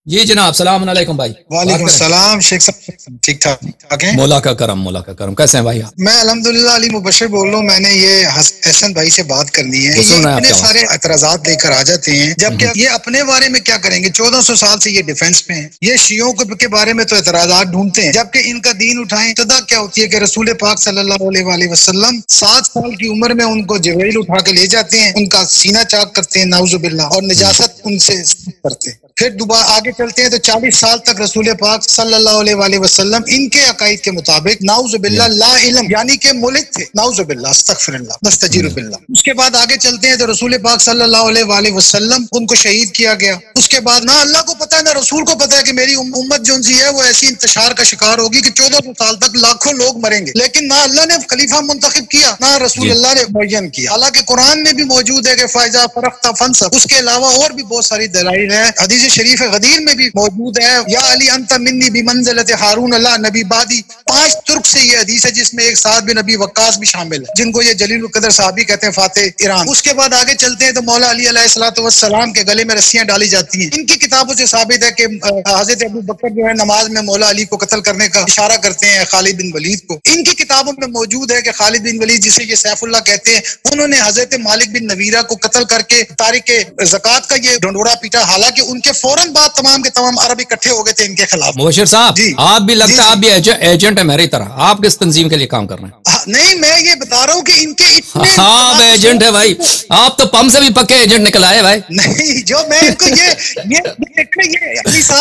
जी जनाब, सलाम अलैकुम भाई। वालेकुम सलाम शेख साहब, ठीक ठाक है? मौला का करम, कैसे हैं भाई आप? मैं अल्हम्दुलिल्लाह अली मुबशर बोल रहा हूँ। मैंने ये हसन भाई से बात करनी है। ये इतने सारे एतराजात लेकर आ जाते हैं, जबकि ये अपने बारे में क्या करेंगे? 1400 साल से ये डिफेंस में है। ये शियों के बारे में तो एतराजात ढूंढते हैं, जबकि इनका दीन उठाएं। इब्तिदा क्या होती है कि रसूल पाक सल्लल्लाहु अलैहि वसल्लम 7 साल की उम्र में उनको जिब्रील उठा के ले जाते हैं, उनका सीना चाक करते हैं नाउजुबिल्लाह, और निजासत उनसे करते हैं। फिर दोबारा आगे चलते हैं तो 40 साल तक रसूल पाक सल्लल्लाहु अलैहि वसल्लम इनके अकाईद के मुताबिक नाउजुबिल्लाह ला इल्म यानी के मुलिक थे। नाउजुबिल्लाह, अस्तगफिरुल्लाह, नस्तजीरुबिल्लाह। उसके बाद आगे चलते हैं तो रसूल पाक सल्लल्लाहु अलैहि वसल्लम उनको शहीद किया गया। उसके बाद ना अल्लाह को पता है ना रसूल को पता है कि मेरी उम्मत जो सी है वो ऐसी इंतशार का शिकार होगी कि 1400 साल तक लाखों लोग मरेंगे, लेकिन ना अल्लाह ने खलीफा मुंतखब किया ना रसूल अल्लाह ने मुअय्यन किया। हालांकि कुरान में भी मौजूद है कि फाइजा फरख्ता फंसब। उसके अलावा और भी बहुत सारी दलाइल है। हदीस शरीफ गदीर में भी मौजूद है, या अली अंत मिन्नी बिमंज़िलति हारून अल्लाह नबी बादी। 5 तुर्क से ये हदीस है, जिसमें एक साद बिन नबी वक्कास भी शामिल है, जिनको ये जलील कदर साहबी कहते हैं, फातेह ईरान। उसके बाद आगे चलते हैं तो मौला अली अलैहिस्सलातु वस्सलाम के गले में रस्सियां डाली जाती हैं। इनकी किताबों से साबित है कि हजरत अबू बकर जो है नमाज में मौला अली को कत्ल करने का इशारा करते हैं खालिद बिन वलीद को। इनकी किताबों में मौजूद है कि खालिद बिन वलीद, जिसे ये सैफुल्लाह कहते हैं, उन्होंने हजरत मालिक बिन नवीरा को कत्ल करके तारिक ज़कात का ये ढंढोरा पीटा। हालांकि उनके फौरन बाद तमाम के तमाम अरब इकट्ठे हो गए थे इनके खिलाफ। मुबशिर साहब, आप भी लगता है आप भी एजेंट है मेरी तरह। आप किस तंजीम के लिए काम कर रहे हैं? नहीं, मैं ये बता रहा हूँ कि इनके इतने आप एजेंट है भाई। आप तो पम से भी पक्के एजेंट निकल आए भाई। नहीं, जो मैं इनको ये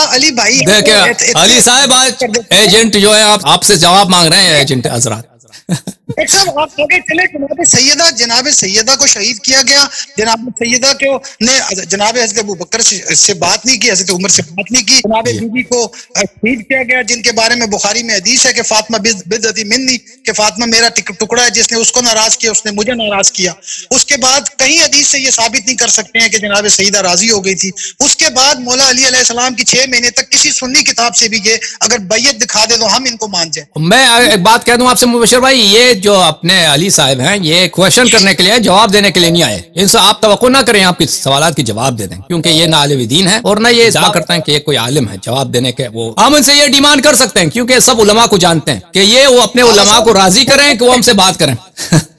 अली भाई देखिए अली साहब, आज एजेंट जो है आपसे जवाब मांग रहे हैं एजेंट हजरात। साहब आप आगे चले। जनाब सैयदा को शहीद किया गया। जनाब सैयदा को ने जनाब हज़रत अबू बकर से बात नहीं की, हज़रत उमर से बात नहीं की। जनाब बीबी को शहीद किया गया, जिनके बारे में बुखारी में हदीस है कि फातिमा बिदअती मिन्नी, कि फातिमा मेरा टुकड़ा है, जिसने उसको नाराज किया उसने मुझे नाराज किया। उसके बाद कहीं हदीस से ये साबित नहीं कर सकते हैं कि जनाब सैयदा राजी हो गई थी। उसके बाद मौला अली अलैहिस्सलाम की 6 महीने तक किसी सुन्नी किताब से भी ये अगर बैयत दिखा दे तो हम इनको मान जाए। मैं एक बात कह दूं आपसे मुबशिर भाई, ये जो अपने अली साहब हैं ये क्वेश्चन करने के लिए, जवाब देने के लिए नहीं आए। इनसे आप तवक्को ना करें आपके सवालात की जवाब दे दें, क्योंकि ये ना आलिम दीन है और ना ये दावा करते हैं कि ये कोई आलिम है जवाब देने के। वो हम इनसे ये डिमांड कर सकते हैं, क्योंकि सब उलमा को जानते हैं कि ये वो अपने उलमा को राजी करें कि वो हमसे बात करें।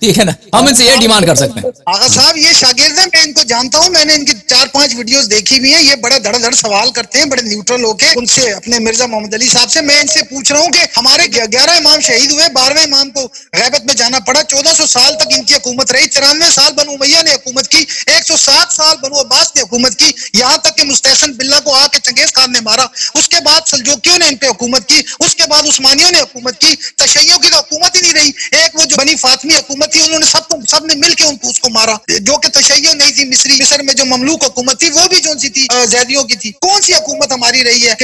ठीक है ना, हम इनसे ये डिमांड कर सकते हैं। आगा साहब ये शागिर्द है, मैं इनको जानता हूँ, मैंने इनकी 4-5 वीडियोस देखी भी हैं। ये बड़ा धड़ सवाल करते हैं, बड़े न्यूट्रल होके उनसे, अपने मिर्जा मोहम्मद अली साहब से। मैं इनसे पूछ रहा हूँ कि हमारे 11 इमाम शहीद हुए, 12वें इमाम को गैबत में जाना पड़ा। 1400 साल तक इनकी हुकूमत रही। 93 साल बनु उमैया ने हुकूमत की, 107 साल बनु अब्बास ने हुकूमत की, यहाँ तक कि मुस्तहसन बिल्ला को आके चंगेज खान ने मारा। उसके बाद सल्जूकियों ने इन पे हुकूमत की, उसके बाद उस्मानियों ने हुकूमत की। तशय्युओं की तो हुकूमत ही नहीं रही। एक वो जो बनी फातिमी हुकूमत थी, उन्होंने सबने मिलकर उसको मारा, जो कि तशय्युओ नहीं थी। मिस्र में जो ममलूक हुकूमत थी वो भी जो सी थी जैदियों की थी। कौन सी हुकूमत हमारी रही है?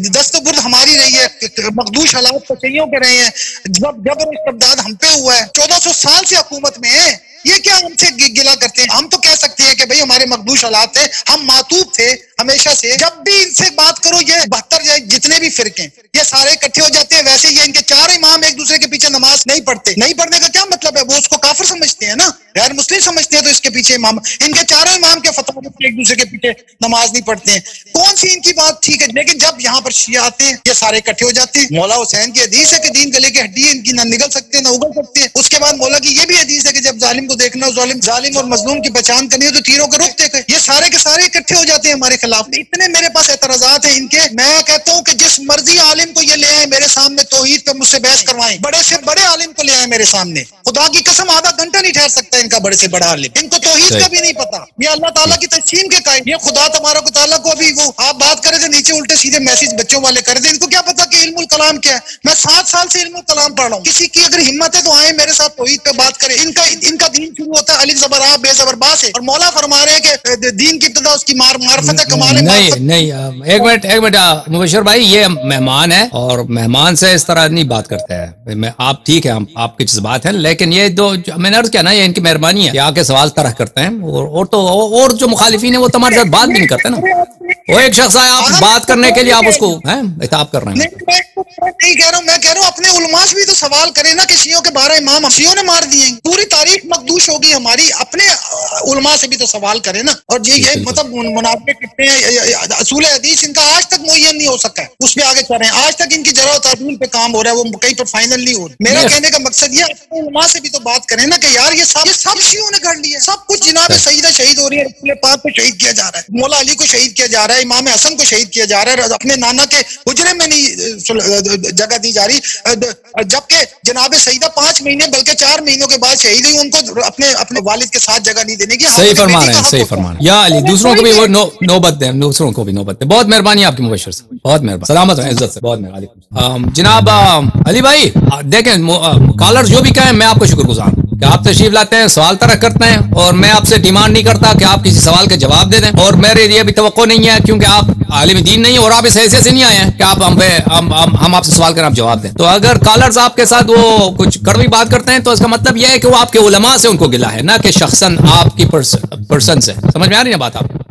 दस्तबुर्द हमारी रही है, मखदूश हालात तशय्युओं के रहे हैं, जबर इस्तिबदाद हम पे हुआ है। 1400 साल से हुकूमत में है, ये क्या हमसे गिला करते हैं? हम तो कह सकते हैं कि भाई हमारे मखदूश हालात थे, हम मातूब थे हमेशा से। जब भी इनसे बात करो, ये 72 जितने भी फिरके ये सारे इकट्ठे हो जाते हैं। वैसे ये इनके 4 इमाम एक दूसरे के पीछे नमाज नहीं पढ़ते। नहीं पढ़ने का क्या मतलब है? वो उसको काफिर समझते हैं ना, गैर मुस्लिम समझते हैं, तो इसके पीछे इमाम, इनके 4 इमाम के फतवा एक दूसरे के पीछे नमाज नहीं पढ़ते हैं। कौन सी इनकी बात ठीक है? लेकिन जब यहाँ पर शिया आते हैं, ये सारे इकट्ठे हो जाते हैं। मौला हुसैन की हदीस है कि दीन गले की हड्डी इनकी ना निगल सकते ना उगल सकते हैं। उसके बाद मौला की ये भी हदीस है कि जब जालिम को देखना, जालिम और मजलूम की पहचान करनी हो तो तीरों को रुख देखे। ये सारे के सारे इकट्ठे हो जाते हैं हमारे खिलाफ। इतने मेरे पास एतराजात हैं इनके। मैं कहता हूँ कि जिस मर्जी आलिम को ये ले आए मेरे सामने, तौहीद पे मुझसे बहस करवाएं। बड़े से बड़े आलिम को ले आए मेरे सामने, खुदा की कसम आधा घंटा नहीं ठहर सकता इनका बड़े से बड़ा आलिम। इनको तौहीद का भी नहीं पता। ये अल्लाह ताला की तस्लीम के कायम, ये खुदा तबारक व तआला को अभी वो आप बात करे थे नीचे उल्टे सीधे मैसेज बच्चों वाले कर दे। इनको क्या पता कि इल्मुल कलाम क्या है? मैं 7 साल से इल्मुल कलाम पढ़ रहा हूँ। किसी की अगर हिम्मत है तो आए मेरे साथ तौहीद पे बात करें। इनका दीन शुरू होता है अलिफ ज़बर आ बेज़बर बा से, और मौला फरमा रहे हैं कि दीन की इब्तिदा उसकी मार्फत है, कमाल है। नहीं, एक मिनट मुबशिर भाई, ये मेहमान है और मेहमान से इस तरह नहीं बात करते हैं। आप ठीक है, हम आपके जज्बात हैं, लेकिन ये दो मैंने अर्ज किया ना, ये इनकी मेहरबानी है कि आके सवाल तरह करते हैं। और जो मुखालिफिन है वो तुम्हारे साथ बात भी नहीं करते ना। वो एक शख्स आया, आप बात करने के लिए आप उसको इताब कर रहे हैं। मैं नहीं कह रहा हूँ, मैं कह रहा हूँ अपने उलमा से भी तो सवाल करें ना कि शियों के 12 इमाम शियों ने मार दिए, पूरी तारीख मखदूश होगी हमारी, अपने उलमा से भी तो सवाल करें ना। और ये मतलब मुनाफे करते हैं, असूल हदीस इनका आज तक मुय्यन नहीं हो सका है, उस पर आगे चल रहे हैं, आज तक इनकी जरा तादील पे काम हो रहा है, वो कहीं पर फाइनल नहीं हो रहा। मेरा कहने का मकसद ये अपने उलमा से भी तो बात करें ना कि यार ये सब शियों ने कर लिया, सब कुछ जनाब सईदा शहीद हो रही है, रसूल पाक को शहीद किया जा रहा है, मौला अली को शहीद किया जा रहा है, इमाम हसन को शहीद किया जा रहा है, अपने नाना के हुजरे में नहीं जगह दी जा रही, जबकि जनाब सईदा 5 महीने बल्कि 4 महीनों के बाद शहीद हुई, उनको अपने वालिद के साथ जगह नहीं देने की। सही फरमा रहे हैं, सही फरमा रहे हैं। या अली दूसरों को भी वो नौबत दें, दूसरों को भी नौबत दें। बहुत मेहरबानी आपकी मुबशर से, बहुत मेहरबानी, सलामत रहें, इज्जत से, बहुत मेहरबानी। जनाब अली भाई देखें, कॉलर जो भी कहें मैं आपको शुक्रगुजार हूं कि आप तशरीफ लाते हैं, सवाल तरह करते हैं, और मैं आपसे डिमांड नहीं करता कि आप किसी सवाल के जवाब दे दें, और मेरे लिए भी तवक्को नहीं है क्योंकि आप आलिम दीन नहीं और आप इस हैसियत से नहीं आए हैं कि आप हम आपसे सवाल करें आप जवाब दें। तो अगर कॉलर्स आपके साथ वो कुछ कड़वी बात करते हैं तो इसका मतलब यह है कि वो आपके उलमा से उनको गिला है, ना कि शख्सन आपकी पर्सन से। समझ में आ रही है बात आपको?